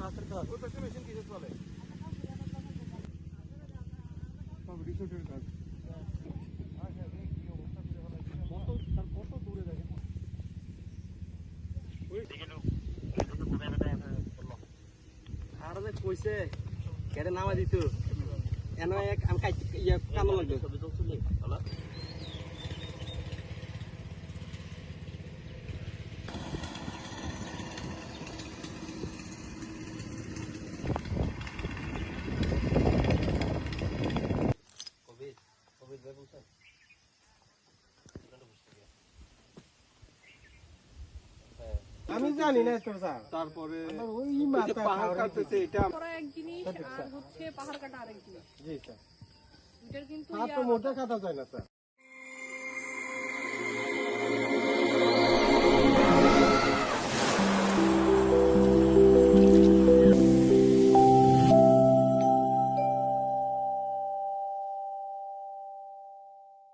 হাতের কাজ ওই পাশে মেশিন কিসে চলে সব রিসোর্টের কাজ কত দূরে দেখেন আর যে কইছে কেটে নামা দিত এনে এক আমি ইয়ে কাম লাগবে সব তো চলে হলো কবে যাবে বলছেন আমি জানি না তো স্যার তারপরে ওই মাথা পাহাড় কাটতেছে এটা করা এক জিনিস আর হচ্ছে পাহাড় কাটা আরেক জিনিস জি স্যার এটার কিন্তু আর তো মোটা কাটা যায় না স্যার